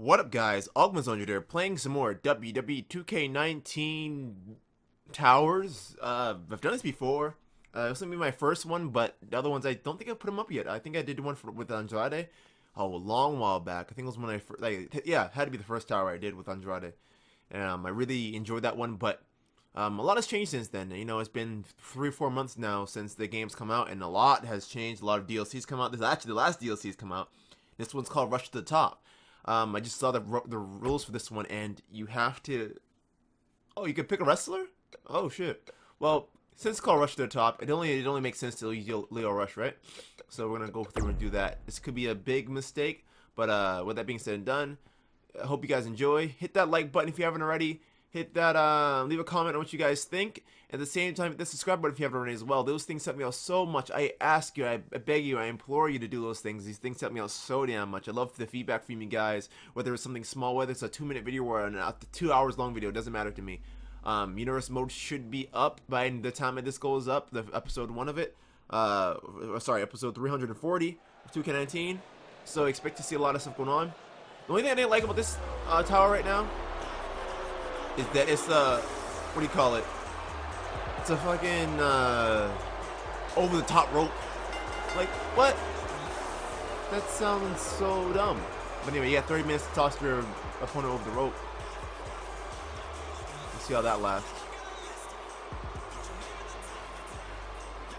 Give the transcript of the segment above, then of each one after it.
What up, guys? Augment's on you there, playing some more WWE 2K19 Towers. I've done this before. This will be my first one, but the other ones I don't think I put them up yet. I think I did one with Andrade. Oh, a long while back. I think it was when I first, yeah, it had to be the first tower I did with Andrade. I really enjoyed that one, but a lot has changed since then. You know, it's been 3 or 4 months now since the game's come out, and a lot has changed. A lot of DLCs come out. This is actually the last DLC's come out. This one's called Rush to the Top. I just saw the rules for this one, and you have to. Oh, you can pick a wrestler. Oh shit. Well, since it's called Rush to the Top, it only makes sense to use Lio Rush, right? So we're gonna go through and do that. This could be a big mistake, but with that being said and done, I hope you guys enjoy. Hit that like button if you haven't already. Hit that, leave a comment on what you guys think. At the same time, hit the subscribe button if you haven't already as well. Those things help me out so much. I ask you, I beg you, I implore you to do those things. These things help me out so damn much. I love the feedback from you guys, whether it's something small, whether it's a 2-minute video or a 2 hours long video, it doesn't matter to me. Universe mode should be up by the time this goes up, the episode 1 of it. Sorry, episode 340 of 2K19. So expect to see a lot of stuff going on. The only thing I didn't like about this tower right now is that it's what do you call it? It's a fucking over the top rope. Like what? That sounds so dumb. But anyway, yeah, 30 minutes to toss your opponent over the rope. Let's see how that lasts.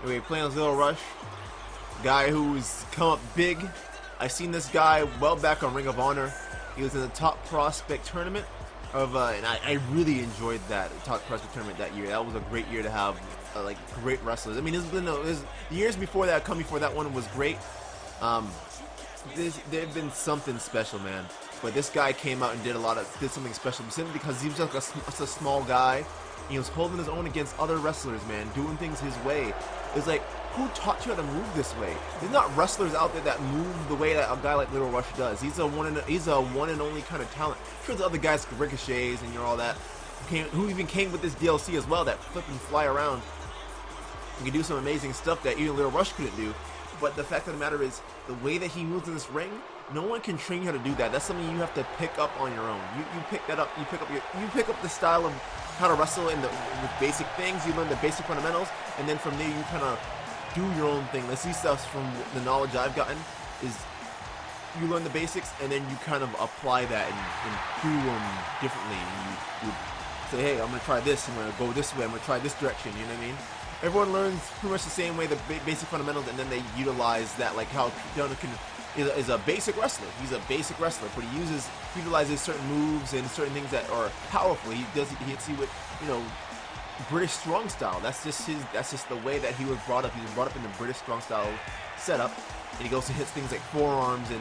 Anyway, playing as Lio Rush, guy who's come up big. I've seen this guy well back on Ring of Honor. He was in the top prospect tournament of, and I really enjoyed that top prospect tournament that year. That was a great year to have like great wrestlers. I mean, the years before that, come before that one was great. They've been something special, man. But this guy came out and did something special, simply because he was just a small guy. He was holding his own against other wrestlers, man, doing things his way. It's like, who taught you how to move this way? There's not wrestlers out there that move the way that a guy like Lio Rush does. He's a one and only kind of talent. Sure, the other guys could ricochets and all that, who even came with this DLC as well, that flip and fly around. He can do some amazing stuff that even Lio Rush couldn't do. But the fact of the matter is, the way that he moves in this ring, no one can train you how to do that. That's something you have to pick up on your own. You pick that up. You pick up the style of how to wrestle with basic things. You learn the basic fundamentals, and then from there you kind of do your own thing. At least that's from the knowledge I've gotten, is you learn the basics and then you kind of apply that and do them differently. And you say, hey, I'm gonna try this. I'm gonna go this way. I'm gonna try this direction. You know what I mean? Everyone learns pretty much the same way, the basic fundamentals, and then they utilize that, like how Jonathan is a basic wrestler. He's a basic wrestler, but he utilizes certain moves and certain things that are powerful. He hits you with, British strong style. That's just the way that he was brought up. He was brought up in the British strong style setup, and he goes to hit things like forearms and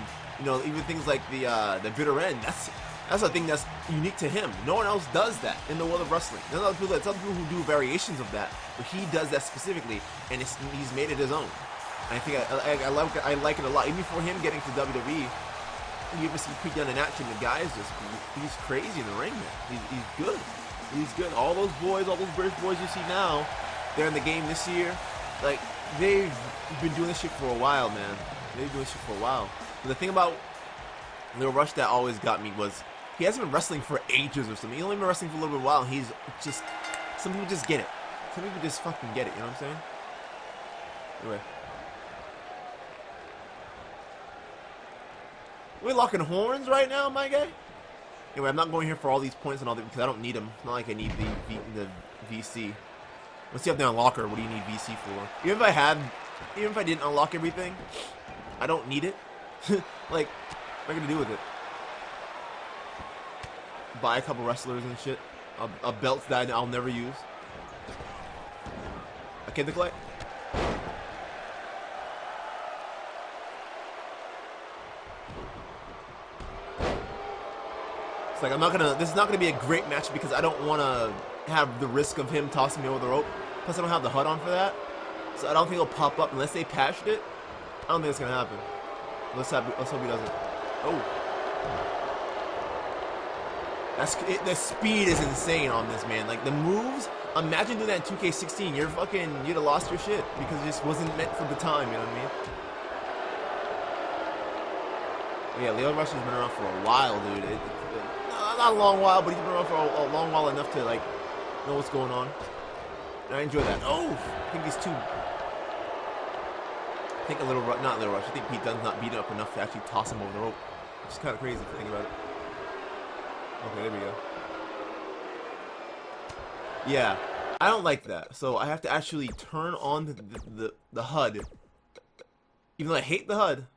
even things like the bitter end. That's a thing that's unique to him. No one else does that in the world of wrestling. There's other people who do variations of that, but he does that specifically, and he's made it his own. And I think I like it a lot. Even before him getting to WWE, you ever see Pete Dunne in action? The guy is he's crazy in the ring, man. He's good. He's good. All those British boys you see now, they're in the game this year. Like, they've been doing this shit for a while, man. They've been doing this shit for a while. But the thing about Lio Rush that always got me was he hasn't been wrestling for ages or something. He's only been wrestling for a little bit while. He's just, some people just get it. Some people just fucking get it. You know what I'm saying? Anyway. We're locking horns right now, my guy. Anyway, I'm not going here for all these points and all that because I don't need them. It's not like I need the VC. Let's see if they unlock her. What do you need VC for? Even if I didn't unlock everything, I don't need it. Like, what am I gonna do with it? Buy a couple wrestlers and shit. A belt that I'll never use. Okay, Nikolai. Like, this is not gonna be a great match because I don't want to have the risk of him tossing me over the rope. Plus, I don't have the HUD on for that, so I don't think it'll pop up unless they patched it. I don't think it's gonna happen. Let's hope he doesn't. Oh, the speed is insane on this, man. Like, the moves. Imagine doing that in 2K16. You'd have lost your shit because it just wasn't meant for the time. You know what I mean? Yeah, Lio Rush has been around for a while, dude. Not a long while, but he's been around for a long while enough to like know what's going on. And I enjoy that. Oh, I think he's too. I think a little, not Lio Rush. I think Pete Dunne's not beaten up enough to actually toss him over the rope, which is kind of crazy if you think about it. Okay, there we go. Yeah, I don't like that. So I have to actually turn on the HUD, even though I hate the HUD,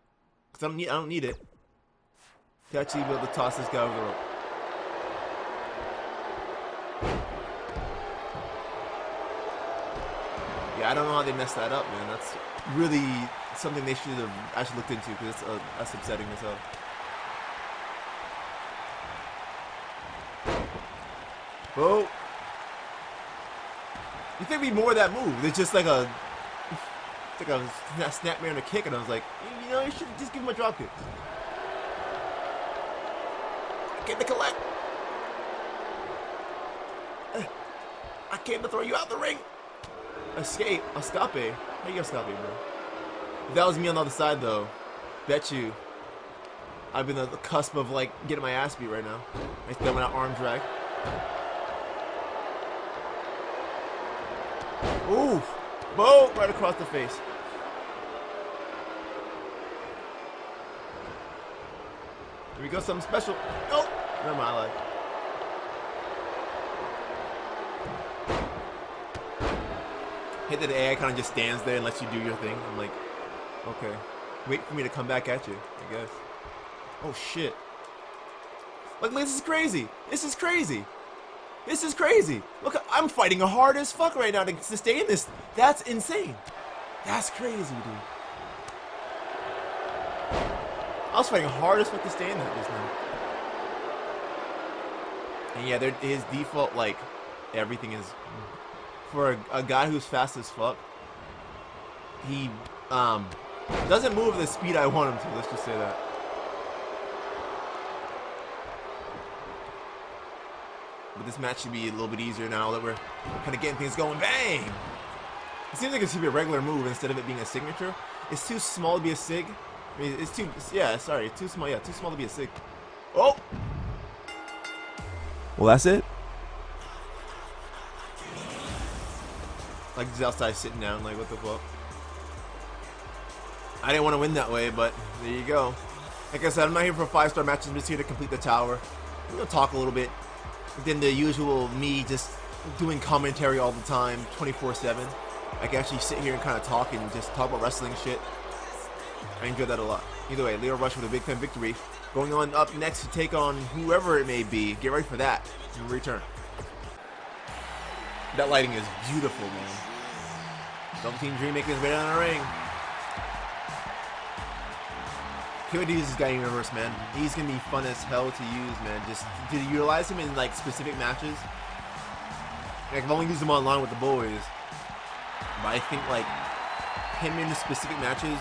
because I don't need it, to actually be able to toss this guy over the rope. Yeah, I don't know how they messed that up, man. That's really something they should have actually looked into, because that's upsetting as hell. Oh. You think it'd be more of that move? It's just like a snapmare and a kick, and I was like, you know, you should just give him a drop kick. Get the collect. I came to throw you out the ring. Escape. Escape. How you escape, bro? If that was me on the other side, though, bet you I've been at the cusp of like getting my ass beat right now. I done with that arm drag. Ooh, boom, right across the face. Here we go, something special. Nope, never mind, I lied. Hit that AI kind of just stands there and lets you do your thing. I'm like, okay. Wait for me to come back at you, I guess. Oh, shit. Look, this is crazy. This is crazy. This is crazy. Look, I'm fighting hard as fuck right now to sustain this. That's insane. That's crazy, dude. I was fighting hard as fuck to stay in that just now. And yeah, his default, like, everything is... For a guy who's fast as fuck, he doesn't move at the speed I want him to. Let's just say that. But this match should be a little bit easier now that we're kind of getting things going. Bang! It seems like it should be a regular move instead of it being a signature. It's too small to be a sig. I mean, it's too... Yeah, sorry. Too small. Yeah, too small to be a sig. Oh! Well, that's it. Like, he's outside sitting down, like, what the fuck? I didn't want to win that way, but there you go. Like I said, I'm not here for 5-star matches. I'm just here to complete the tower. I'm going to talk a little bit. Then the usual me just doing commentary all the time, 24/7. I can actually sit here and kind of talk and just talk about wrestling shit. I enjoy that a lot. Either way, Lio Rush with a big time victory. Going on up next to take on whoever it may be. Get ready for that. We'll return. That lighting is beautiful, man. Double Team Dream making his way down the ring. Can't wait to use this guy in Universe, man. He's gonna be fun as hell to use, man. Just to utilize him in like specific matches. Like, I've only used him online with the boys, but I think like him in specific matches,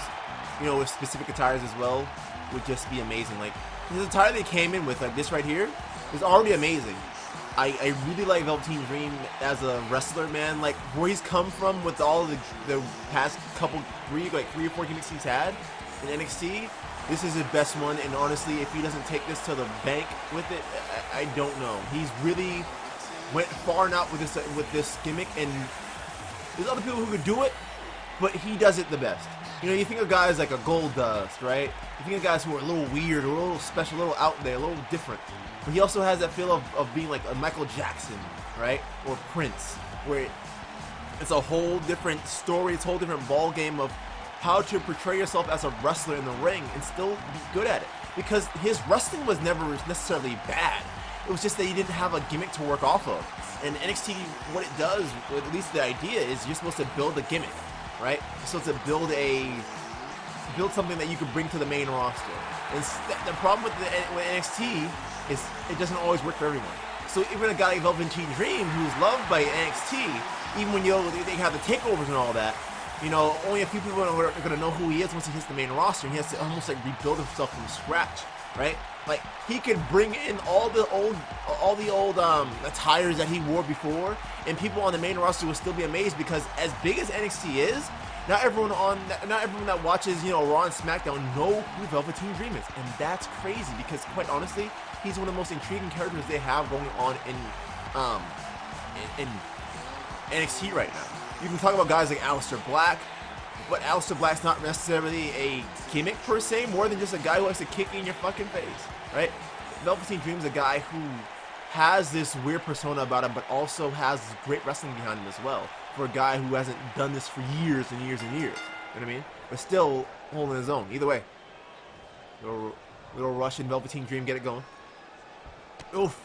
you know, with specific attires as well, would just be amazing. Like his attire they came in with, like this right here, is already amazing. I really like Velveteen Dream as a wrestler, man. Like, where he's come from with all the past couple, three or four gimmicks he's had in NXT, this is his best one. And honestly, if he doesn't take this to the bank with it, I don't know. He's really went far and out with this gimmick, and there's other people who could do it, but he does it the best. You know, you think of guys like a Goldust, right? You think of guys who are a little weird, or a little special, a little out there, a little different. But he also has that feel of being like a Michael Jackson, right? Or Prince, where it's a whole different story, it's a whole different ball game of how to portray yourself as a wrestler in the ring and still be good at it. Because his wrestling was never necessarily bad. It was just that he didn't have a gimmick to work off of. And NXT, what it does, or at least the idea is, you're supposed to build a gimmick, right? You're supposed to build something that you can bring to the main roster. And the problem with NXT is it doesn't always work for everyone. So even a guy like Velveteen Dream, who's loved by NXT, even when they have the takeovers and all that, you know, only a few people are going to know who he is once he hits the main roster, and he has to almost like rebuild himself from scratch, right? Like, he could bring in all the old attires that he wore before, and people on the main roster will still be amazed, because as big as NXT is, not everyone that watches, you know, Raw and SmackDown know who Velveteen Dream is, and that's crazy because, quite honestly, he's one of the most intriguing characters they have going on in NXT right now. You can talk about guys like Aleister Black, but Aleister Black's not necessarily a gimmick per se, more than just a guy who likes to kick you in your fucking face, right? Velveteen Dream's a guy who has this weird persona about him, but also has great wrestling behind him as well. For a guy who hasn't done this for years and years and years, you know what I mean? But still holding his own. Either way, little Rush and Velveteen Dream get it going. Oof,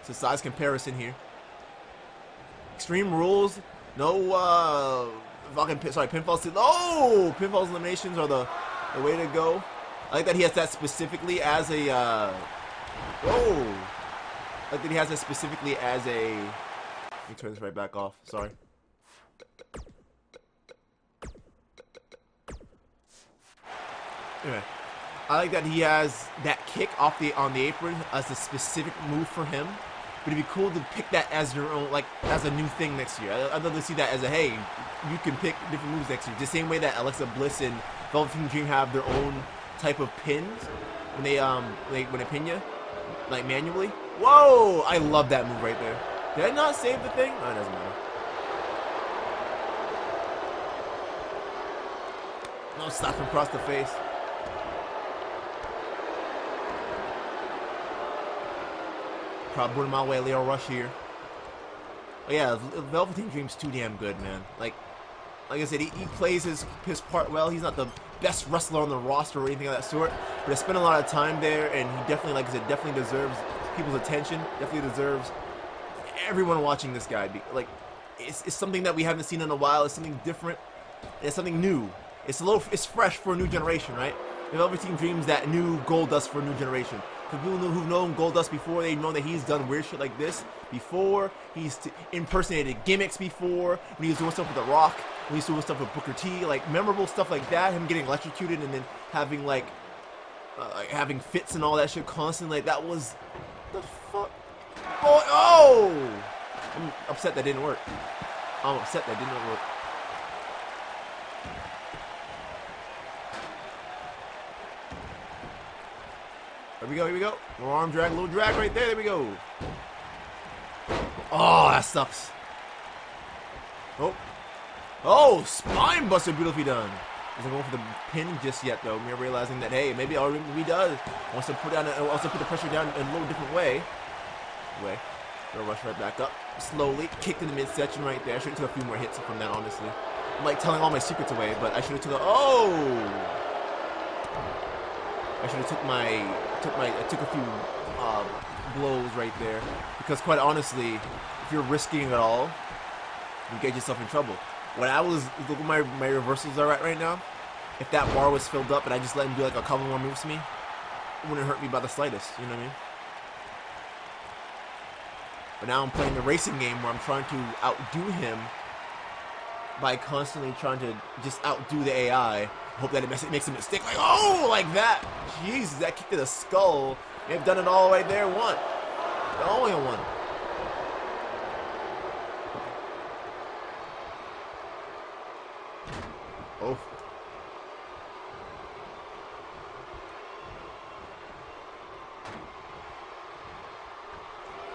it's a size comparison here. Extreme Rules, no pinfalls. Oh, pinfalls eliminations are the way to go. I like that he has that specifically as a. Whoa. I like that he has that specifically as a. Let me turn this right back off. Sorry. Anyway, I like that he has that kick off on the apron as a specific move for him. But it'd be cool to pick that as your own, like as a new thing next year. I'd love to see that as a, hey, you can pick different moves next year. The same way that Alexa Bliss and Velveteen Dream have their own type of pins when they pin you, like manually. Whoa! I love that move right there. Did I not save the thing? Oh, it doesn't matter. No, slap him across the face. Probably putting my way, Lio Rush here. But yeah, Velveteen Dream's too damn good, man. Like I said, he plays his part well. He's not the best wrestler on the roster or anything of that sort, but I spent a lot of time there, and he definitely, like I said, definitely deserves people's attention. Definitely deserves everyone watching this guy. Like, it's something that we haven't seen in a while. It's something different. It's something new. It's fresh for a new generation, right? Velveteen Dream's that new Goldust for a new generation. For people who've known Goldust before, they know that he's done weird shit like this before. He's impersonated gimmicks before. When he was doing stuff with The Rock, when he was doing stuff with Booker T, like memorable stuff like that. Him getting electrocuted and then having like having fits and all that shit constantly. Like that was the fuck. Oh! I'm upset that didn't work. I'm upset that didn't work. Here we go, here we go. More arm drag, little drag right there. There we go. Oh, that sucks. Oh. Oh, spine buster, beautifully done. Isn't going for the pin just yet, though. We're realizing that, hey, maybe already he does. Wants to put the pressure down in a little different way. Gonna rush right back up. Slowly. Kicked in the midsection right there. I should have took a few more hits from that, honestly. I'm like telling all my secrets away, but I should have took a... Oh! I should have took a few blows right there, because quite honestly, if you're risking it all, you get yourself in trouble. When I was look where my reversals are at right now, if that bar was filled up and I just let him do like a couple more moves to me, it wouldn't hurt me by the slightest. You know what I mean? But now I'm playing the racing game where I'm trying to outdo him by constantly trying to just outdo the AI. Hope that it makes a mistake. Like, oh, like that. Jesus, that kick to the skull. They've done it all right there. One. The only one. Oh.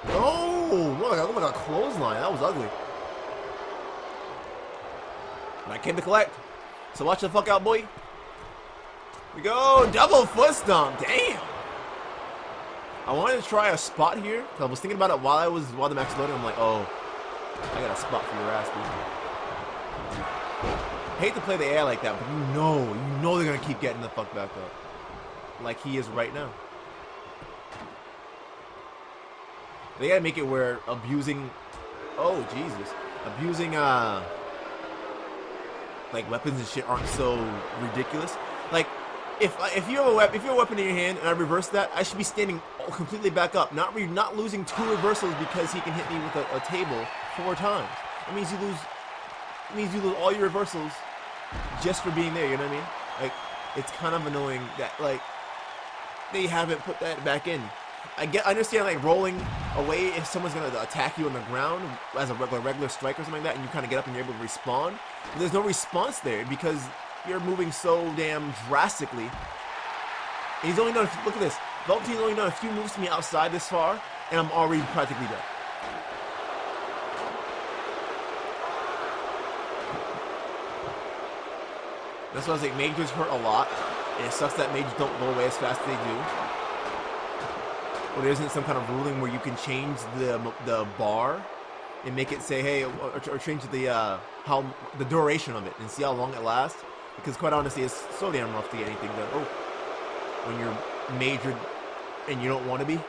Oh, more like a clothesline. That was ugly. And I came to collect. So watch the fuck out, boy. Here we go. Double foot stomp. Damn. I wanted to try a spot here, because I was thinking about it while the match was loading. I'm like, oh, I got a spot for your ass, dude. Hate to play the AI like that, but you know they're gonna keep getting the fuck back up, like he is right now. They gotta make it where abusing, oh Jesus, abusing like weapons and shit aren't so ridiculous. Like if you have a weapon in your hand and I reverse that, I should be standing completely back up, not losing 2 reversals because he can hit me with a table 4 times. It means you lose all your reversals just for being there. You know what I mean? Like, it's kind of annoying that like they haven't put that back in. I understand like rolling away if someone's gonna attack you on the ground as a regular strike or something like that, and you kind of get up and you're able to respawn. But there's no response there because you're moving so damn drastically. And he's only done. Look at this. Velveteen's only done a few moves to me outside this far, and I'm already practically dead. That's why I was like, majors hurt a lot, and it sucks that majors don't go away as fast as they do. Or there isn't some kind of ruling where you can change the bar and make it say, hey, or change the duration of it and see how long it lasts. Because quite honestly, it's so damn rough to get anything done. Oh, when you're majored and you don't want to be.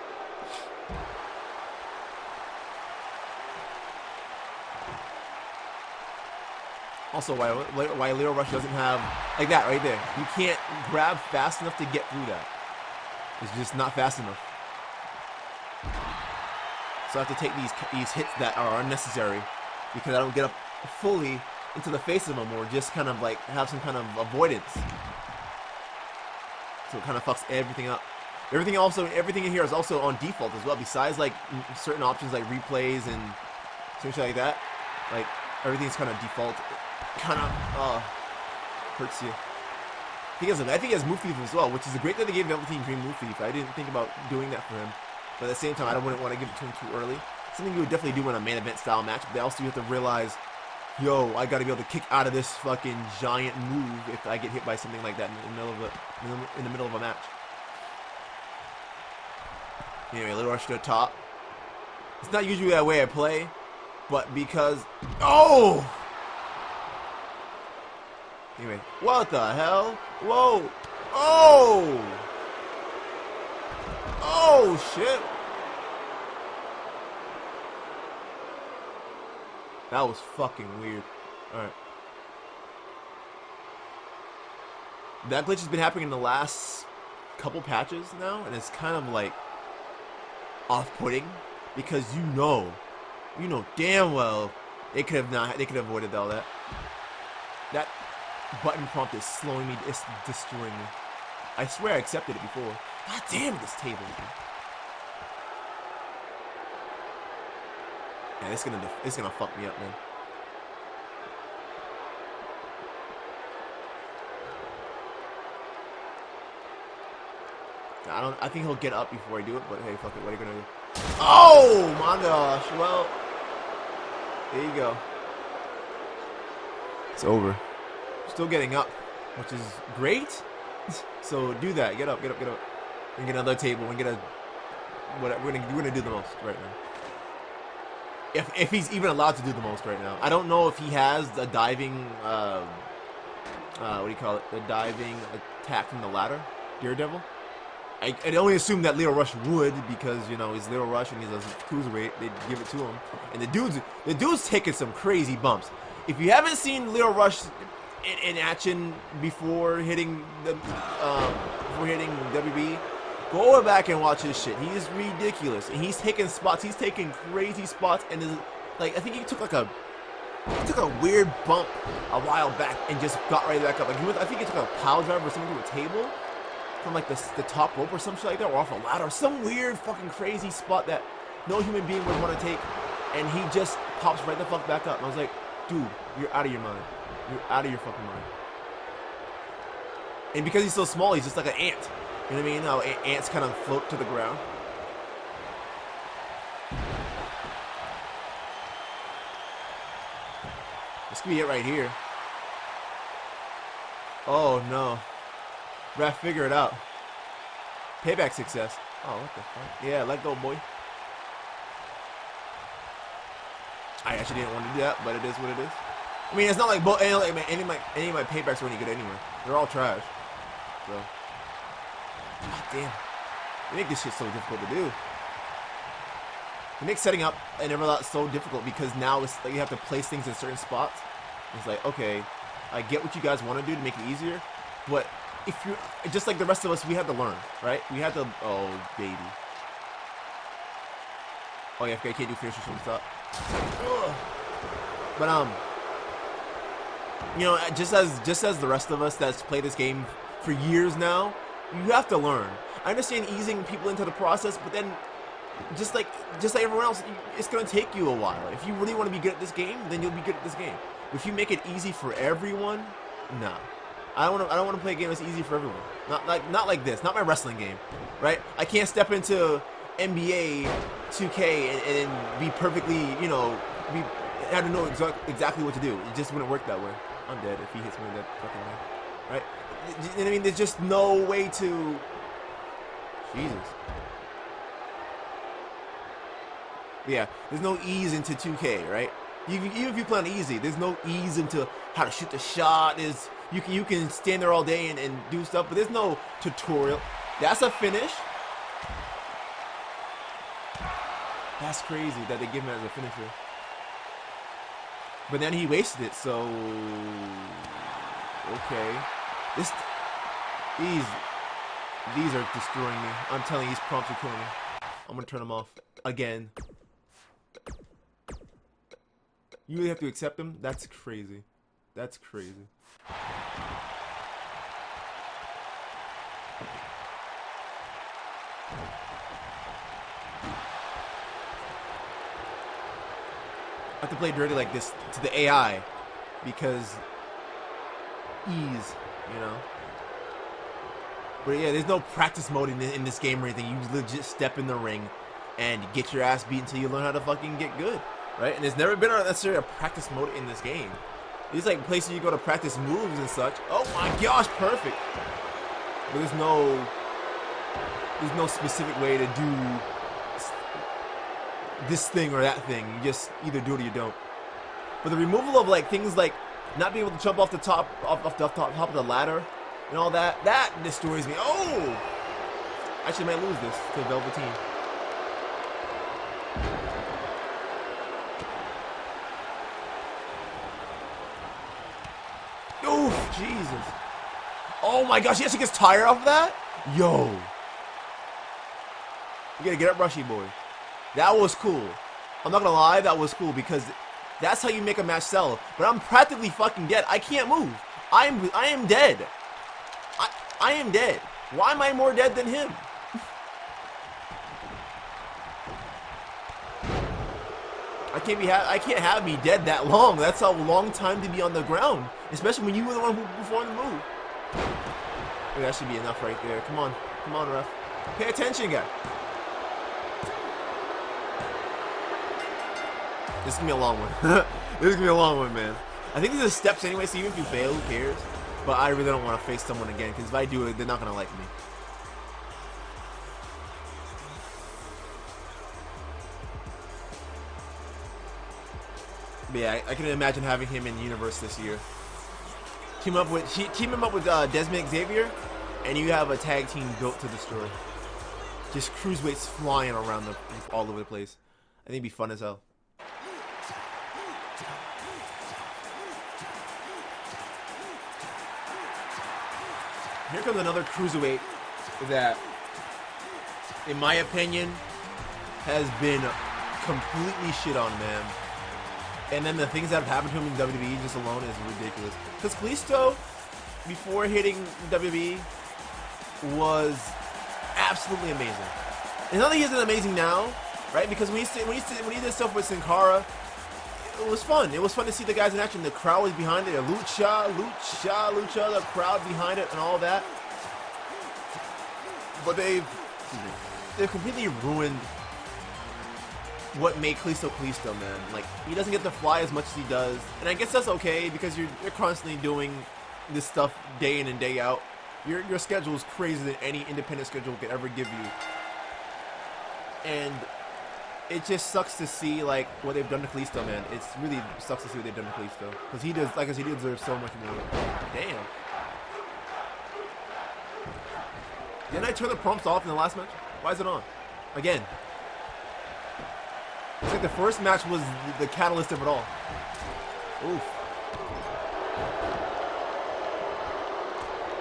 Also, why Lio Rush doesn't have, like that right there. You can't grab fast enough to get through that. It's just not fast enough. So I have to take these hits that are unnecessary because I don't get up fully into the face of them, or just kind of like have some kind of avoidance. So it kind of fucks everything up. Everything in here is also on default as well. Besides like certain options like replays and something like that, like everything's kind of default. Kind of hurts you. I think he has move thief as well, which is great that they gave Velveteen Dream move thief. I didn't think about doing that for him, but at the same time, I wouldn't want to give it to him too early. Something you would definitely do in a main event style match, but also you have to realize, yo, I got to be able to kick out of this fucking giant move if I get hit by something like that in the middle of a match. Anyway, Lio Rush to the top. It's not usually that way I play, but because Anyway, what the hell? Whoa! Oh! Oh shit! That was fucking weird. Alright. That glitch has been happening in the last couple patches now, and it's kind of like off-putting because you know damn well they could have avoided all that. That button prompt is slowing me, it's destroying me. I swear I accepted it before. God damn this table. Yeah, it's gonna fuck me up, man. I think he'll get up before I do it, but hey, fuck it, what are you gonna do? Oh my gosh, well, there you go. It's over. Still getting up, which is great. So do that. Get up. And get another table and get a. What we're gonna do the most right now. If he's even allowed to do the most right now, I don't know if he has the diving. What do you call it? The diving attack from the ladder, Daredevil. I'd only assume that Lio Rush would because he's Lio Rush and he's a cruiserweight. They'd give it to him, and the dude's taking some crazy bumps. If you haven't seen Lio Rush in action before hitting WB, go back and watch his shit. He is ridiculous, and he's taking spots. He's taking crazy spots, and I think he took a weird bump a while back and just got right back up. I think he took a pile driver or something to a table from like the top rope or some shit like that, or off a ladder, some weird fucking crazy spot that no human being would want to take, and he just pops right the fuck back up. And I was like, dude, you're out of your mind. You're out of your fucking mind. And because he's so small, he's just like an ant. You know what I mean? How ants kind of float to the ground. This could be it right here. Oh no. Ref, figure it out. Payback success. Oh, what the fuck? Yeah, let go, boy. I actually didn't want to do that, but it is what it is. I mean, it's not like any of my paybacks are any good anyway. They're all trash. So, god damn, they make this shit so difficult to do. They make setting up and everything else so difficult because now it's like you have to place things in certain spots. It's like, okay, I get what you guys want to do to make it easier, but if you're just like the rest of us, we had to learn, right? We had to. Oh baby. Oh yeah, I can't do finishers from the top. But just as the rest of us that's played this game for years now, You have to learn. I understand easing people into the process, but then just like everyone else, it's gonna take you a while. If you really want to be good at this game, then you'll be good at this game. If you make it easy for everyone, nah. I don't want to play a game that's easy for everyone. Not like this. Not my wrestling game, right? I can't step into NBA 2K and be perfectly, you know, have to know exactly what to do. It just wouldn't work that way. I'm dead if he hits me that fucking way, right? You know what I mean? There's just no way to. Jesus. Yeah, there's no ease into 2K, right? Even if you play on easy, there's no ease into how to shoot the shot. You can stand there all day and do stuff, but there's no tutorial. That's a finish. That's crazy that they give him as a finisher. But then he wasted it, so okay. These are destroying me. I'm telling you, these prompts are killing me. I'm gonna turn them off again. You really have to accept them? That's crazy. That's crazy. I have to play dirty like this to the AI because ease, you know. But yeah, there's no practice mode in this game or anything. You legit step in the ring and get your ass beat until you learn how to fucking get good, right? And there's never been necessarily a practice mode in this game. It's like places you go to practice moves and such. Oh my gosh, perfect. But there's no specific way to do this thing or that thing. You just either do it or you don't. But the removal of like things like not being able to jump off the top of the ladder and all that destroys me. Oh! Actually might lose this to Velveteen. Oof, Jesus. Oh my gosh, he actually gets tired off of that? Yo. You gotta get up, Rushy boy. That was cool. I'm not gonna lie, that was cool because that's how you make a match sell. But I'm practically fucking dead. I can't move. I am dead. I am dead. Why am I more dead than him? I can't have me dead that long. That's a long time to be on the ground, especially when you were the one who performed the move. Maybe that should be enough right there. Come on, ref. Pay attention, guy. This is gonna be a long one. This is gonna be a long one, man. I think these are steps anyway, so even if you fail, who cares? But I really don't want to face someone again, because if I do it, they're not gonna like me. But yeah, I can imagine having him in Universe this year. Team him up with Desmond Xavier, and you have a tag team built to destroy. Just cruiserweights flying around all over the place. I think it'd be fun as hell. Here comes another cruiserweight that, in my opinion, has been completely shit on, man. And then the things that have happened to him in WWE just alone is ridiculous. Because Kalisto, before hitting WWE, was absolutely amazing. It's not that he isn't amazing now, right? Because when he did stuff with Sin Cara, it was fun. It was fun to see the guys in action. The crowd was behind it. Lucha, the crowd behind it and all that. But they've completely ruined what made Kalisto Kalisto, man. Like, he doesn't get to fly as much as he does. And I guess that's okay because you're constantly doing this stuff day in and day out. Your schedule is crazier than any independent schedule could ever give you. And it just sucks to see like what they've done to Kalisto, man. It's really sucks to see what they've done to Kalisto. Because he does, like I said, he deserves so much more. Damn. Didn't I turn the prompts off in the last match? Why is it on? Again. It's like the first match was the catalyst of it all. Oof.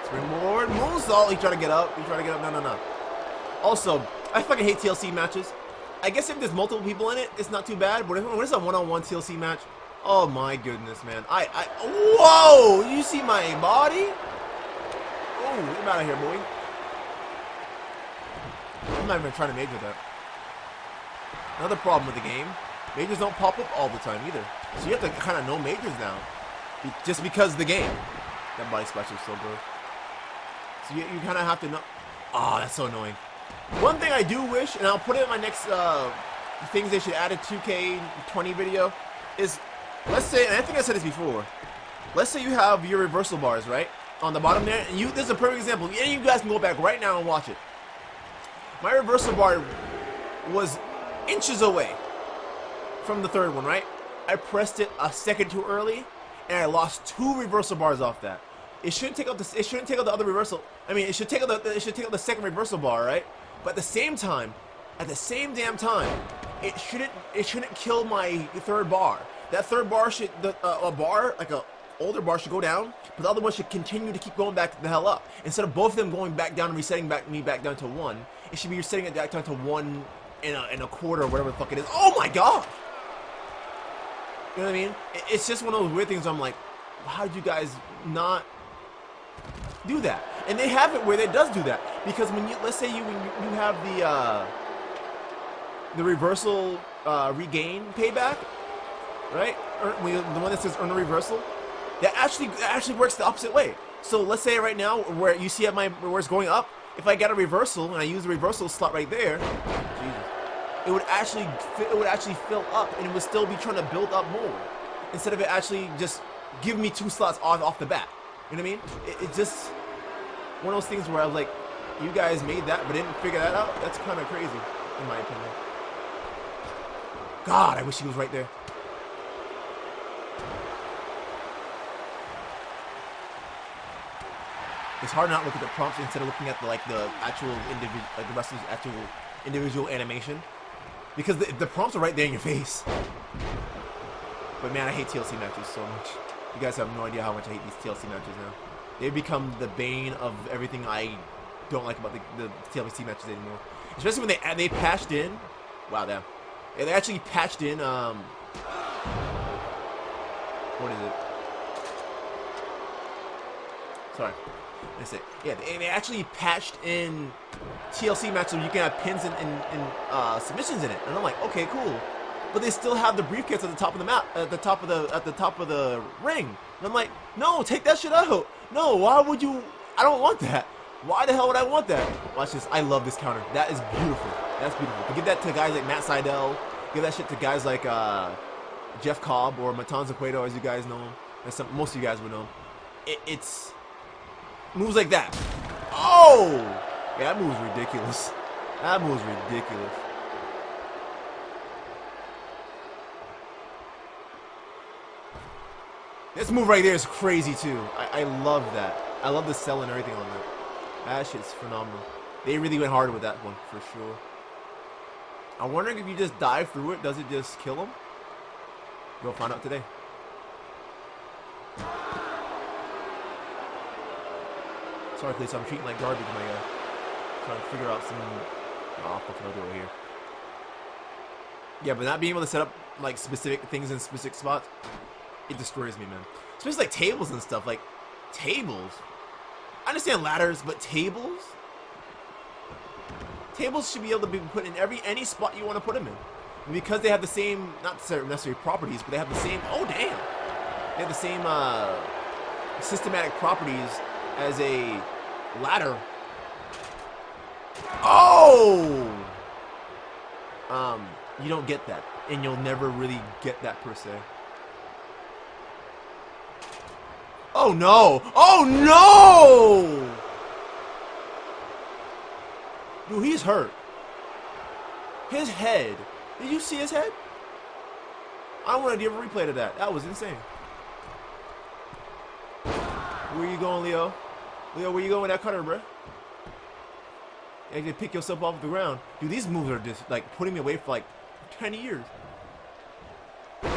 Springboard moonsault. He tried to get up. No. Also, I fucking hate TLC matches. I guess if there's multiple people in it, it's not too bad. But when it's a one-on-one TLC match, oh my goodness, man. Whoa! You see my body? Oh, get out of here, boy. I'm not even trying to major that. Another problem with the game, majors don't pop up all the time either. So you have to kind of know majors now. Just because of the game. That body splash is so good. So you kind of have to know. Oh, that's so annoying. One thing I do wish, and I'll put it in my next things they should add to 2K20 video, is, let's say, and I think I said this before, let's say you have your reversal bars, right? On the bottom there, and this is a perfect example. Any of you guys can go back right now and watch it. My reversal bar was inches away from the third one, right? I pressed it a second too early, and I lost 2 reversal bars off that. It shouldn't take out the. It shouldn't take out the other reversal. I mean, it should take out the. It should take out the second reversal bar, right? But at the same time, at the same damn time, it shouldn't. It shouldn't kill my third bar. That third bar should. A bar like a older bar should go down, but the other one should continue to keep going back the hell up. Instead of both of them going back down and resetting me back down to 1, it should be resetting it back down to 1 and a quarter or whatever the fuck it is. Oh my god! You know what I mean? It's just one of those weird things. I'm like, how did you guys not do that? And they have it where it does do that, because when you, let's say you have the reversal regain payback, right? Or the one that says earn a reversal, that actually works the opposite way. So let's say right now where you see at where it's going up, if I get a reversal and I use the reversal slot right there, Jesus, it would actually fill up, and it would still be trying to build up more, instead of it actually just giving me 2 slots off the bat. You know what I mean? It just one of those things where I was like, you guys made that but didn't figure that out? That's kind of crazy, in my opinion. God, I wish he was right there. It's hard not to look at the prompts instead of looking at the actual individual, like the wrestler's actual individual animation, because the prompts are right there in your face. But man, I hate TLC matches so much. You guys have no idea how much I hate these TLC matches now. They've become the bane of everything I don't like about the TLC matches anymore. Especially when they patched in. Wow, damn. Yeah, they actually patched in. What is it? Sorry. That's it. Yeah, they actually patched in TLC matches so you can have pins and submissions in it, and I'm like, okay, cool. But they still have the briefcase at the top of the map, at the top of the ring, and I'm like, no, take that shit out. No, why would you? I don't want that. Why the hell would I want that? Watch this. I love this counter. That is beautiful. That's beautiful. But give that to guys like Matt Sydal. Give that shit to guys like Jeff Cobb or Matanza Cueto, as you guys know him. Most of you guys would know him. It's moves like that. Oh! Yeah, that move's ridiculous. That move's ridiculous. This move right there is crazy too. I love that. I love the sell and everything on that. That shit's phenomenal. They really went hard with that one, for sure. I'm wondering if you just dive through it, does it just kill him? We'll find out today. Sorry, please. I'm treating like garbage, my guy. Trying to figure out some. Oh, fuck, I'll do it here. Yeah, but not being able to set up like specific things in specific spots, it destroys me, man. Especially like tables and stuff. Like tables. I understand ladders, but tables. Tables should be able to be put in any spot you want to put them in, and because they have the same, not necessarily properties, but they have the same. Oh damn! They have the same systematic properties as a ladder. Oh! You don't get that, and you'll never really get that per se. Oh no! Oh no! Dude, he's hurt. His head. Did you see his head? I want to give a replay to that. That was insane. Where you going, Lio? Lio, where you going with that cutter, bro? You can pick yourself off the ground. Dude, these moves are just like putting me away for like 10 years. I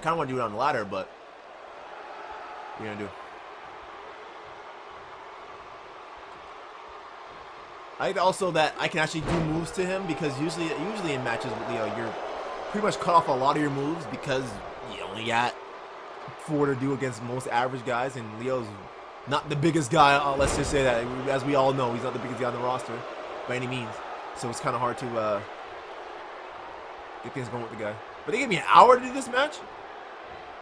kind of want to do it on the ladder, but what are you gonna do? I think also that I can actually do moves to him, because usually in matches with Lio, you're pretty much cut off a lot of your moves because you only got 4 to do against most average guys, and Leo's not the biggest guy. Let's just say that, as we all know, he's not the biggest guy on the roster. by any means. So it's kind of hard to get things going with the guy. But they gave me an hour to do this match?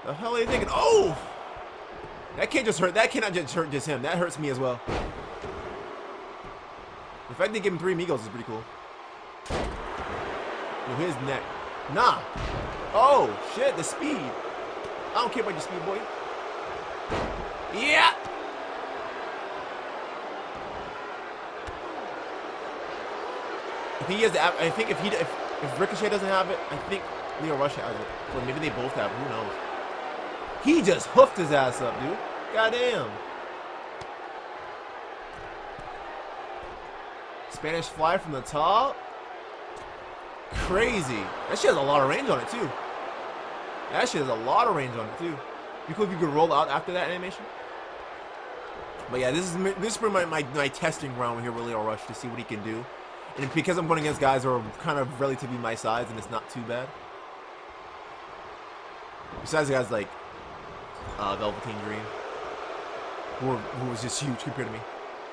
The hell are they thinking? Oh! That can't just hurt. That cannot just hurt just him. That hurts me as well. The fact they give him 3 amigos is pretty cool. Yo, his neck. Nah. Oh, shit. The speed. I don't care about your speed, boy. Yeah. I think he has the. I think if Ricochet doesn't have it, I think Lio Rush has it. Or maybe they both have it. Who knows? He just hoofed his ass up, dude. Goddamn. Spanish fly from the top. Crazy. That shit has a lot of range on it, too. That shit has a lot of range on it, too. You could roll out after that animation. But yeah, this is pretty much my testing ground here with Lio Rush to see what he can do. And because I'm going against guys who are kind of relatively my size, and it's not too bad. Besides guys like Velveteen Dream, who was just huge compared to me.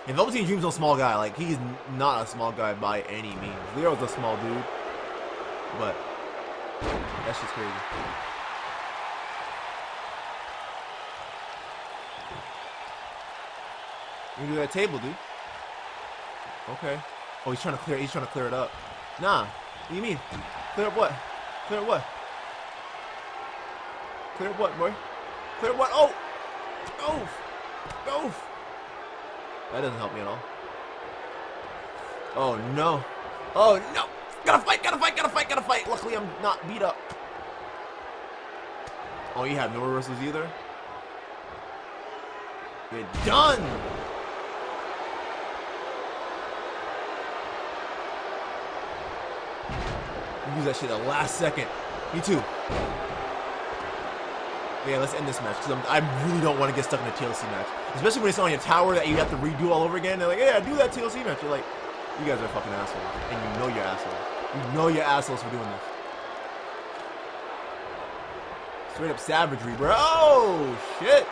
And Velveteen Dream's no small guy. Like, he's not a small guy by any means. Leo's a small dude. But that's just crazy. You can do that table, dude. Okay. Oh, he's trying to clear it up. Nah. What do you mean? Clear up what? Clear up what? Clear up what, boy? Clear up what? Oh! Oh! Oof! That doesn't help me at all. Oh no. Oh no! Gotta fight! Luckily I'm not beat up. Oh, you have no reversals either? You're done! Use that shit at the last second. Me too. But yeah, let's end this match because I really don't want to get stuck in a TLC match, especially when it's on your tower that you have to redo all over again. They're like, "Yeah, do that TLC match." You're like, "You guys are fucking assholes," and you know you're assholes. You know you're assholes for doing this. Straight up savagery, bro. Oh shit.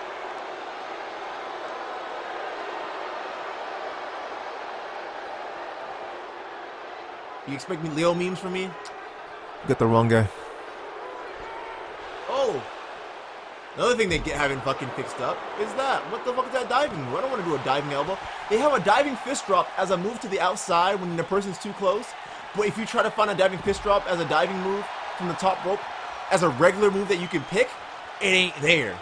You expect me Leo memes from me? Got the wrong guy. Oh! Another thing they haven't fucking fixed up is that. What the fuck is that diving move? I don't want to do a diving elbow. They have a diving fist drop as a move to the outside when the person's too close. But if you try to find a diving fist drop as a diving move from the top rope, as a regular move that you can pick, it ain't there.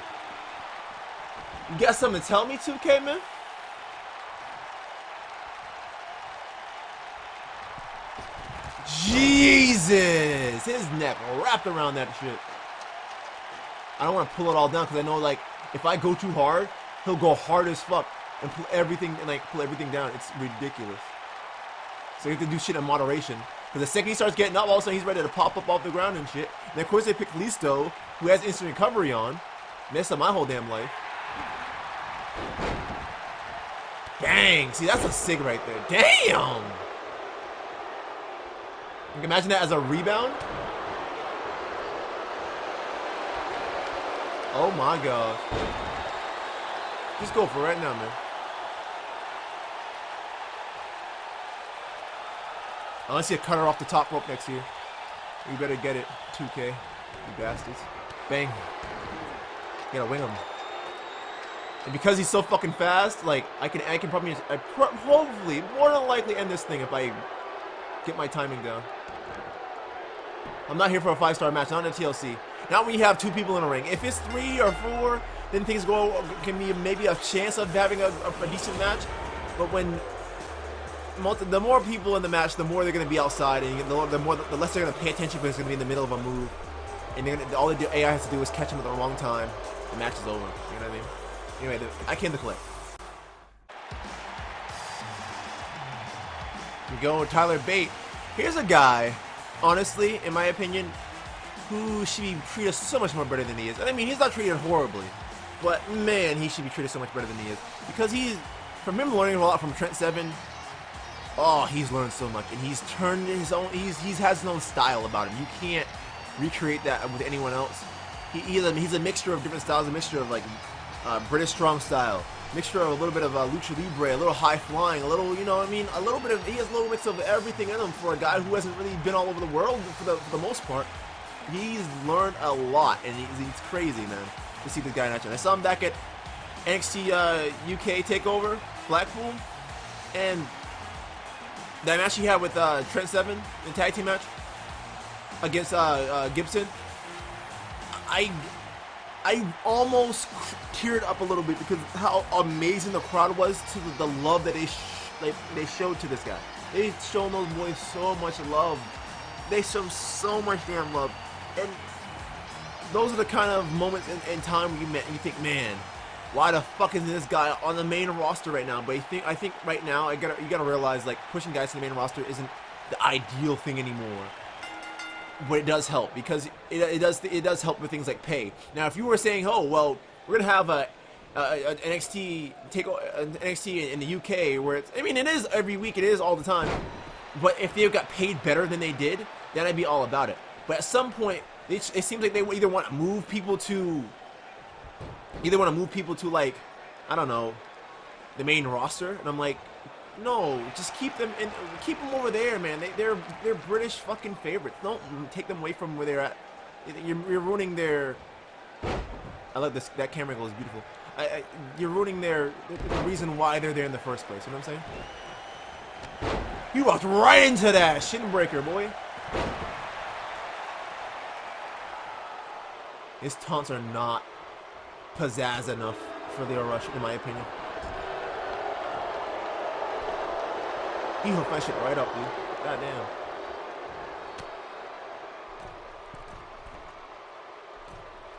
You got something to tell me, 2K, man? Jesus! His neck wrapped around that shit. I don't want to pull it all down because I know, like, if I go too hard, he'll go hard as fuck and pull everything down. It's ridiculous. So you have to do shit in moderation. Because the second he starts getting up, all of a sudden he's ready to pop up off the ground and shit. And of course they pick Listo, who has instant recovery on. Messed up my whole damn life. Dang! See, that's a sig right there. Damn! You can imagine that as a rebound. Oh my gosh. Just go for it right now, man. Unless you cut her off the top rope next year. You better get it, 2K. You bastards. Bang. You gotta wing him. And because he's so fucking fast, like, I can probably, hopefully, more than likely end this thing if I get my timing down. I'm not here for a 5-star match, not in a TLC. Not when you have 2 people in a ring. If it's 3 or 4, then things can be maybe a chance of having a decent match. But when the more people in the match, the more they're going to be outside, and the less they're going to pay attention because it's going to be in the middle of a move. And all the AI has to do is catch them at the wrong time. The match is over. You know what I mean? Anyway, I came to collect. We go with Tyler Bate. Here's a guy, honestly, in my opinion, who should be treated so much more better than he is. I mean, he's not treated horribly, but man, he should be treated so much better than he is. Because from him learning a lot from Trent Seven, oh, he's learned so much, and he's turned his own. He has his own style about him. You can't recreate that with anyone else. He's a mixture of different styles, a mixture of like British strong style, mixture of a little bit of lucha libre, a little high flying, a little, you know what I mean, a little bit of, he has a little mix of everything in him for a guy who hasn't really been all over the world for the most part. He's learned a lot, and he's crazy, man, to see this guy in action. I saw him back at NXT UK TakeOver, Blackpool, and that match he had with Trent Seven, the tag team match against Gibson. I almost teared up a little bit because how amazing the crowd was to the love that they showed to this guy. They showed those boys so much love. They showed so much damn love, and those are the kind of moments in time where you think, man, why the fuck is this guy on the main roster right now? But I think right now you gotta realize, like, pushing guys to the main roster isn't the ideal thing anymore. But it does help because it does help with things like pay. Now, if you were saying, oh well, we're gonna have an NXT NXT in the UK where it's, I mean, it is every week, it is all the time. But if they got paid better than they did, then I'd be all about it. But at some point, it seems like they either want to move people to, like, I don't know, the main roster, and I'm like, no, just keep them over there, man. They're British fucking favorites. Don't take them away from where they're at. You're ruining their. I love this. That camera angle is beautiful. You're ruining the reason why they're there in the first place. You know what I'm saying? You walked right into that shin breaker, boy. His taunts are not pizzazz enough for Lio Rush, in my opinion. He hooked my shit right up, dude. Goddamn.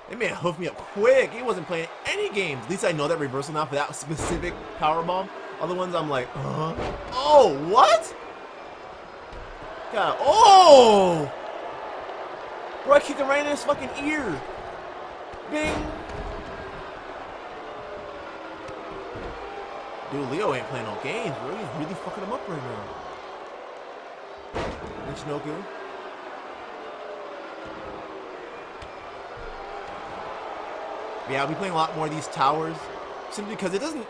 That man hooked me up quick. He wasn't playing any games. At least I know that reversal now for that specific power bomb. Other ones, I'm like, oh, what? God, oh! Bro, I kicked him right in his fucking ear. Bing. Dude, Lio ain't playing no games, bro. He's really fucking him up right now. Michinoku. Yeah, I'll be playing a lot more of these towers. Simply because it doesn't...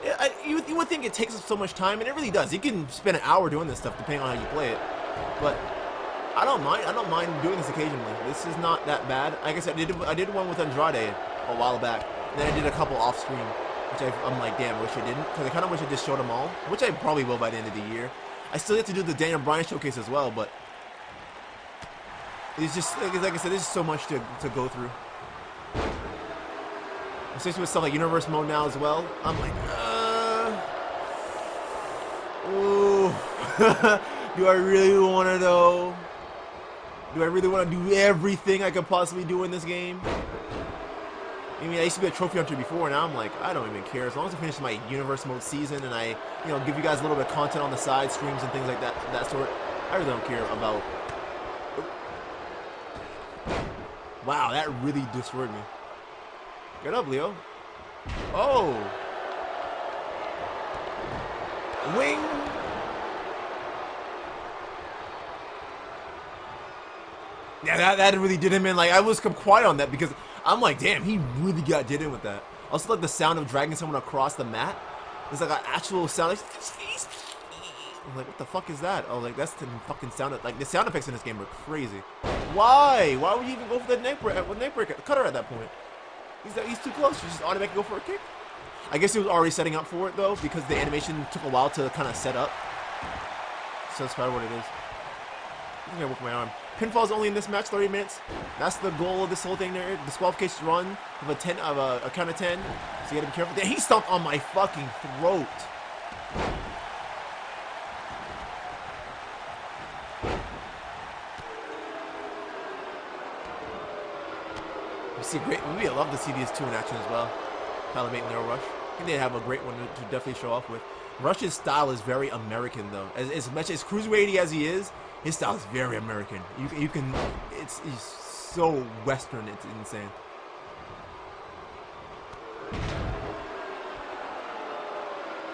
you would think it takes up so much time, and it really does. You can spend an hour doing this stuff, depending on how you play it. But I don't mind. I don't mind doing this occasionally. This is not that bad. Like I said, I did one with Andrade a while back. And then I did a couple off-screen. Which I'm like, damn, I wish I didn't. Because I kind of wish I just showed them all. Which I probably will by the end of the year. I still have to do the Daniel Bryan showcase as well, but... It's just, like I said, there's just so much to go through. Especially with stuff like Universe Mode now as well. I'm like, ooh. Do I really want to, though? Do I really want to do everything I could possibly do in this game? I mean, I used to be a trophy hunter before, now I'm like, I don't even care. As long as I finish my Universe Mode season and I, you know, give you guys a little bit of content on the side, streams and things like that sort, I really don't care about... Wow, that really destroyed me. Get up, Lio. Oh! Wing! Yeah, that really did him in. Like, I was quiet on that because I'm like, damn, he really got did in with that. Also, like the sound of dragging someone across the mat. It's like an actual sound. Like, I'm like, what the fuck is that? Oh, like that's the fucking sound. Like the sound effects in this game are crazy. Why? Why would you even go for the neck breaker? Cutter at that point. He's too close. You just automatically go for a kick. I guess he was already setting up for it though, because the animation took a while to kind of set up. So that's probably what it is. I'm gonna work my arm. Pinfall is only in this match 30 minutes. That's the goal of this whole thing there. Disqualification run of a count of 10. So you gotta be careful. Damn, he stomped on my fucking throat. You see a great movie. I love to see these two in action as well. Tyler Bate and Lio Rush. I think they have a great one to definitely show off with. Rush's style is very American though. As much as cruiserweighty as he is, his style is very American. You can, he's so Western, it's insane.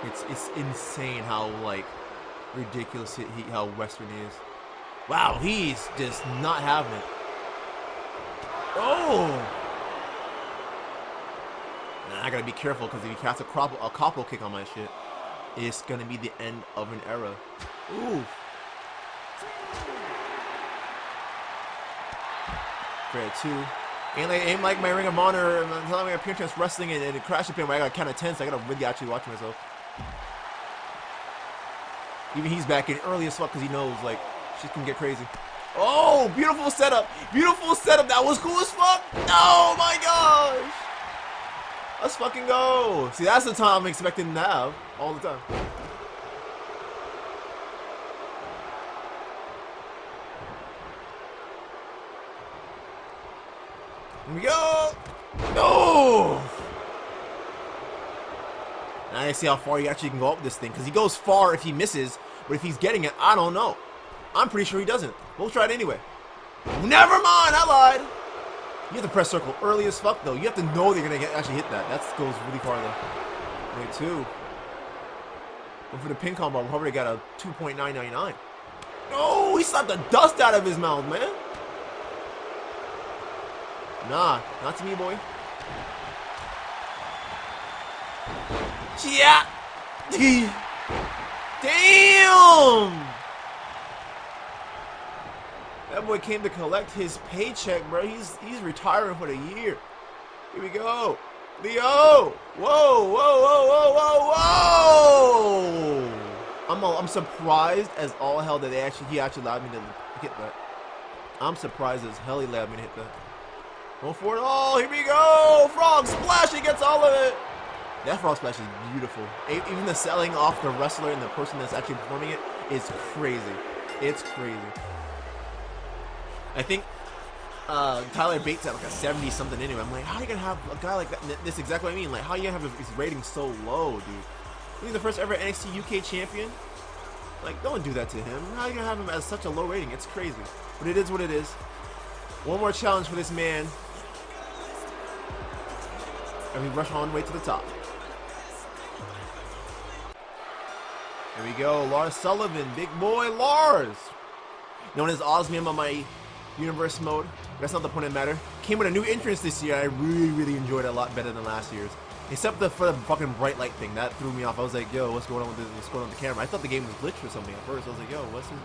It's insane how like ridiculous how Western he is. Wow, he's just not having it. Oh, And I gotta be careful because if he casts a couple kick on my shit, it's gonna be the end of an era. Ooh. Fair 2. Ain't like my Ring of Honor, I'm telling me appearance wrestling and Crash Pin where I got kind of tense. I gotta really actually watch myself. Even he's back in early as fuck because he knows like shit can get crazy. Oh, beautiful setup! Beautiful setup. That was cool as fuck. Oh my gosh! Let's fucking go. See, that's the time I'm expecting to have all the time. Here we go. No. Now I see how far he actually can go up with this thing because he goes far if he misses, but if he's getting it, I don't know. I'm pretty sure he doesn't. We'll try it anyway. Never mind, I lied. You have to press circle early as fuck though. You have to know that you're gonna actually hit that. That goes really far though. Wait, 2. Going for the pin combo. We've already got a 2.999. No, he slapped the dust out of his mouth, man. Nah, not to me, boy. Yeah. Damn. That boy came to collect his paycheck, bro. He's retiring for the year. Here we go. Lio. Whoa, whoa, whoa, whoa, whoa, whoa. I'm surprised as all hell that he actually allowed me to hit that. I'm surprised as hell he allowed me to hit that. Go for it all. Here we go. Frog splash. He gets all of it. That frog splash is beautiful. Even the selling off the wrestler and the person that's actually performing it is crazy. It's crazy. I think Tyler Bates at like a 70 something anyway. I'm like, how are you gonna have a guy like that? This is exactly what I mean. Like, how are you gonna have his rating so low, dude? He's the first ever NXT UK champion. Like, don't do that to him. How are you gonna have him as such a low rating? It's crazy. But it is what it is. One more challenge for this man. And we rush on way to the top. Here we go. Lars Sullivan. Big boy Lars. Known as Osmium on my universe mode. That's not the point of the matter. Came with a new entrance this year. I really enjoyed it a lot better than last year's. Except for the fucking bright light thing. That threw me off. I was like, yo, what's going on with this? What's going on with the camera? I thought the game was glitched or something at first. I was like, yo, what's this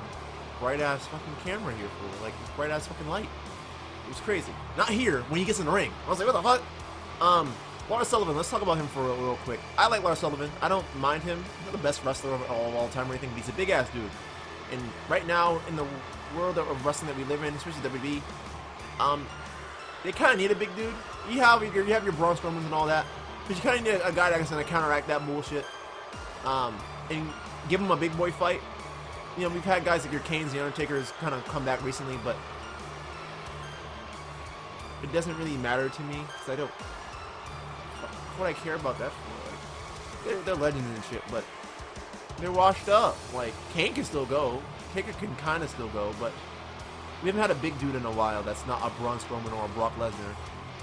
bright ass fucking camera here for? Like, this bright ass fucking light. It was crazy. Not here, when he gets in the ring. I was like, what the fuck? Lars Sullivan, let's talk about him for real quick. I like Lars Sullivan. I don't mind him. He's not the best wrestler of all time or anything, but he's a big ass dude. And right now, in the world of wrestling that we live in, especially WWE, they kind of need a big dude. You have your Braun Strowmans and all that, but you kind of need a guy that's going to counteract that bullshit and give him a big boy fight. You know, we've had guys like your Kane's, the Undertaker's kind of come back recently, but it doesn't really matter to me because I don't. What I care about that for? Like, they're legends and shit, but they're washed up. Like, Kane can still go. Taker can kind of still go, but we haven't had a big dude in a while that's not a Braun Strowman or a Brock Lesnar.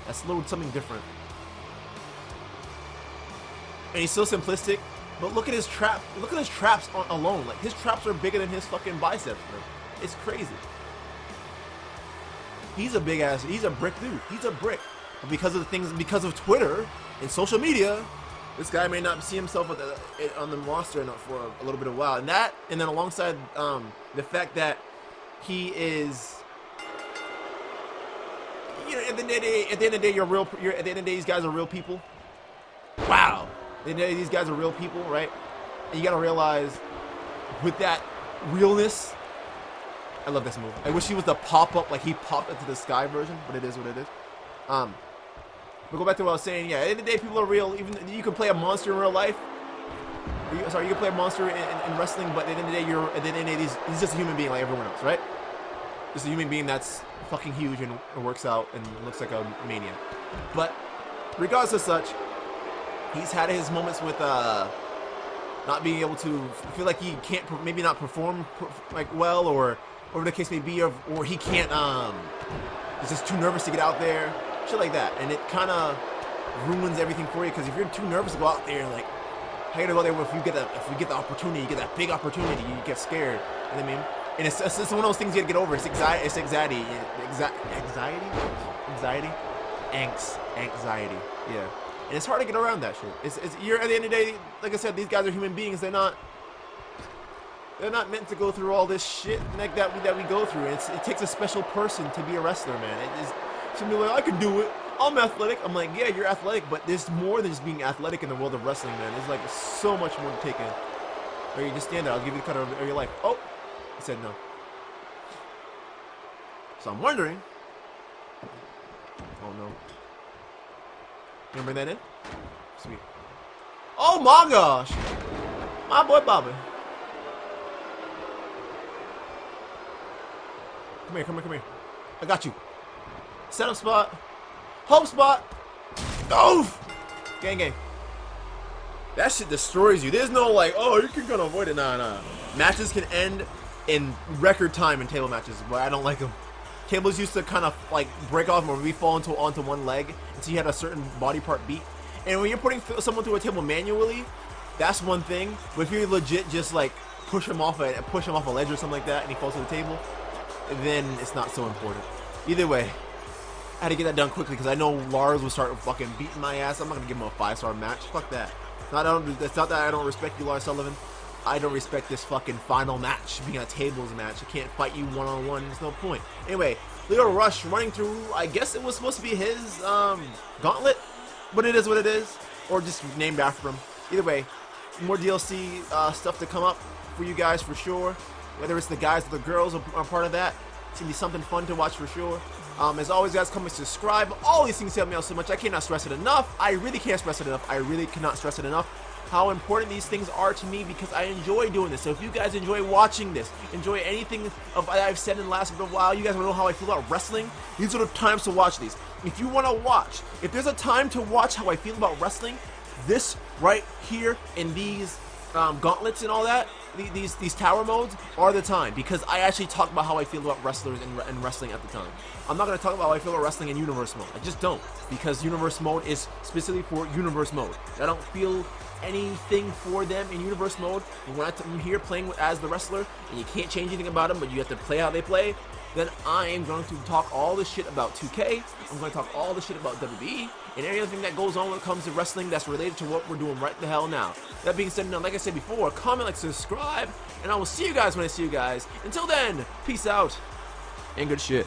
That's a little something different. And he's so simplistic, but look at his trap. Look at his traps alone. Like, his traps are bigger than his fucking biceps, bro. It's crazy. He's a big ass. He's a brick dude. He's a brick. But because of Twitter and social media, this guy may not see himself on the roster for a little bit of a while. And then alongside the fact that he is, you know, at the end of the day, at the end of the day, these guys are real people. Wow. At the end of the day, these guys are real people, right? And you gotta realize, with that realness, I love this move. I wish he was the pop-up, like he popped into the sky version, but it is what it is. But go back to what I was saying. Yeah, at the end of the day, people are real. Even you can play a monster in real life. You can play a monster in wrestling, but at the end of the day, at the end of the day, he's just a human being like everyone else, right? Just a human being that's fucking huge and works out and looks like a maniac. But regardless of such, he's had his moments with not being able to feel like he can't maybe not perform like well, or whatever the case may be, or he can't. He's just too nervous to get out there. Shit like that, and it kind of ruins everything for you because if you're too nervous to go out there, like, how you gonna go there if you get the opportunity, you get that big opportunity, you get scared. You know what I mean? And it's one of those things you gotta get over. It's anxiety. Yeah. and it's hard to get around that shit. You're at the end of the day, like I said, these guys are human beings. They're not meant to go through all this shit like that we go through. And it takes a special person to be a wrestler, man. It is. Some people are like, I can do it. I'm athletic. I'm like, yeah, you're athletic, but there's more than just being athletic in the world of wrestling, man. There's like so much more to take in. Or you just stand there. I'll give you the cut of your life. Oh, he said no. So I'm wondering. Oh no. You gonna bring that in? Sweet. Oh my gosh, my boy Bobby. Come here, come here, come here. I got you. Setup spot. Home spot. Oof! Gang, gang. That shit destroys you. There's no like, oh, you can kind of avoid it. Nah. Matches can end in record time in table matches, but I don't like them. Tables used to kind of like break off when we fall onto one leg until you had a certain body part beat. And when you're putting someone through a table manually, that's one thing. But if you legit just like push him off a ledge or something like that, and he falls to the table, then it's not so important. Either way, I had to get that done quickly because I know Lars will start fucking beating my ass. I'm not gonna give him a 5-star match. Fuck that. It's not that I don't respect you, Lars Sullivan. I don't respect this fucking final match being a tables match. I can't fight you one-on-one. There's no point. Anyway, Lio Rush running through. I guess it was supposed to be his gauntlet, but it is what it is, or just named after him. Either way, more DLC stuff to come up for you guys for sure. Whether it's the guys or the girls are part of that, it's gonna be something fun to watch for sure. As always, guys, come and subscribe. All these things help me out so much. I cannot stress it enough. I really can't stress it enough. I really cannot stress it enough how important these things are to me because I enjoy doing this. So if you guys enjoy watching this, enjoy anything of I've said in the last little while, you guys want to know how I feel about wrestling, these are the times to watch these. If you want to watch, if there's a time to watch how I feel about wrestling, this right here in these gauntlets and all that, these tower modes are the time because I actually talk about how I feel about wrestlers and wrestling at the time. I'm not going to talk about how I feel about wrestling in universe mode. I just don't, because universe mode is specifically for universe mode. I don't feel anything for them in universe mode. And when I'm here playing as the wrestler and you can't change anything about them, but you have to play how they play, then I am going to talk all this shit about 2K. I'm going to talk all this shit about WWE and everything that goes on when it comes to wrestling that's related to what we're doing right the hell now. That being said, now, like I said before, comment, like, subscribe, and I will see you guys when I see you guys. Until then, peace out and good shit.